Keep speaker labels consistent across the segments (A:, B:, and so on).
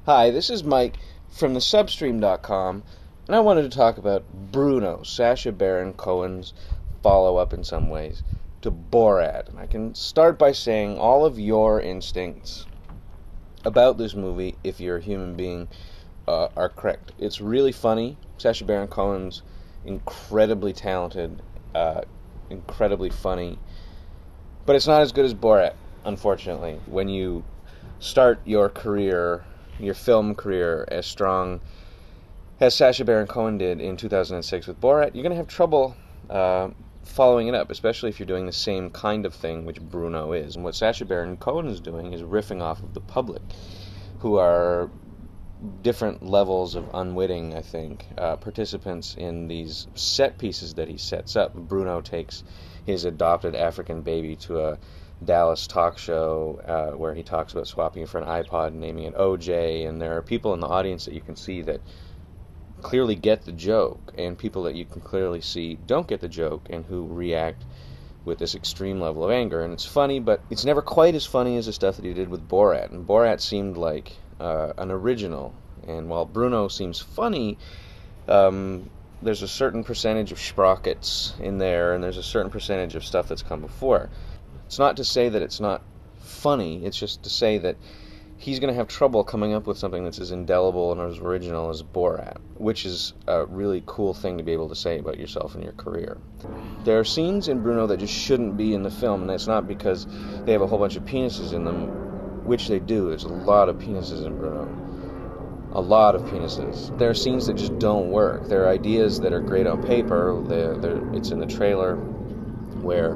A: Hi, this is Mike from thesubstream.com, and I wanted to talk about Brüno, Sacha Baron Cohen's follow-up in some ways to Borat. And I can start by saying all of your instincts about this movie, if you're a human being, are correct. It's really funny. Sacha Baron Cohen's incredibly talented, incredibly funny, but it's not as good as Borat, unfortunately. When you start your career, your film career, as strong as Sacha Baron Cohen did in 2006 with Borat, you're going to have trouble following it up, especially if you're doing the same kind of thing, which Brüno is. And what Sacha Baron Cohen is doing is riffing off of the public, who are different levels of unwitting, I think, participants in these set pieces that he sets up. Brüno takes his adopted African baby to a Dallas talk show where he talks about swapping it for an iPod and naming it OJ, and there are people in the audience that you can see that clearly get the joke, and people that you can clearly see don't get the joke and who react with this extreme level of anger. And it's funny, but it's never quite as funny as the stuff that he did with Borat. And Borat seemed like an original, and while Brüno seems funny, there's a certain percentage of sprockets in there, and there's a certain percentage of stuff that's come before. It's not to say that it's not funny, it's just to say that he's going to have trouble coming up with something that's as indelible and as original as Borat, which is a really cool thing to be able to say about yourself and your career. There are scenes in Brüno that just shouldn't be in the film, and that's not because they have a whole bunch of penises in them, which they do. There's a lot of penises in Brüno. A lot of penises. There are scenes that just don't work. There are ideas that are great on paper. It's in the trailer where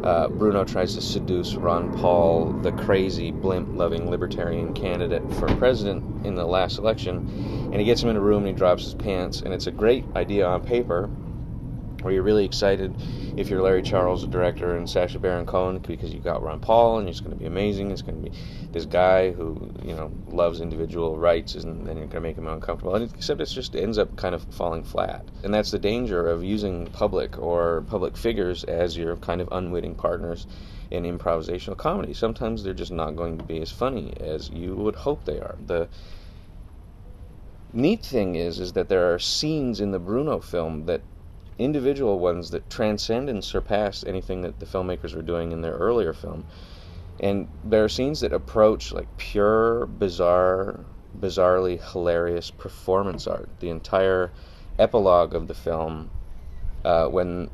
A: Brüno tries to seduce Ron Paul, the crazy, blimp-loving libertarian candidate for president in the last election, and he gets him in a room and he drops his pants, and it's a great idea on paper, where you're really excited if you're Larry Charles, the director, and Sacha Baron Cohen, because you got Ron Paul, and it's going to be amazing. It's going to be this guy who, loves individual rights, and then you're going to make him uncomfortable. Except it just ends up kind of falling flat. And that's the danger of using public or public figures as your kind of unwitting partners in improvisational comedy. Sometimes they're just not going to be as funny as you would hope they are. The neat thing is that there are scenes in the Brüno film, that individual ones, that transcend and surpass anything that the filmmakers were doing in their earlier film. And there are scenes that approach like pure, bizarrely hilarious performance art. The entire epilogue of the film, when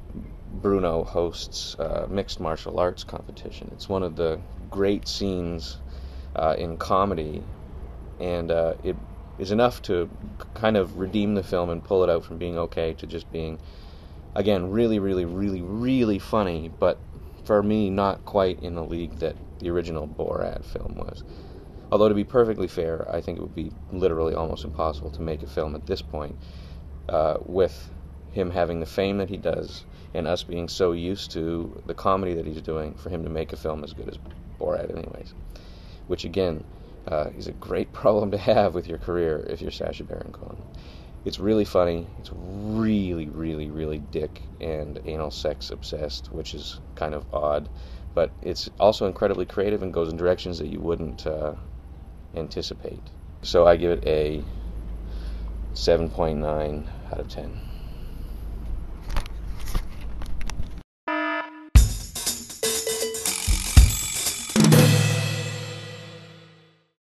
A: Brüno hosts mixed martial arts competition. It's one of the great scenes in comedy, and it is enough to kind of redeem the film and pull it out from being okay to just being, again, really, really, really, really funny, but for me, not quite in the league that the original Borat film was. Although, to be perfectly fair, I think it would be literally almost impossible to make a film at this point with him having the fame that he does and us being so used to the comedy that he's doing, for him to make a film as good as Borat anyways. Which, again, is a great problem to have with your career if you're Sacha Baron Cohen. It's really funny. It's really, really, really dick and anal sex obsessed, which is kind of odd. But it's also incredibly creative and goes in directions that you wouldn't anticipate. So I give it a 7.9 out of 10.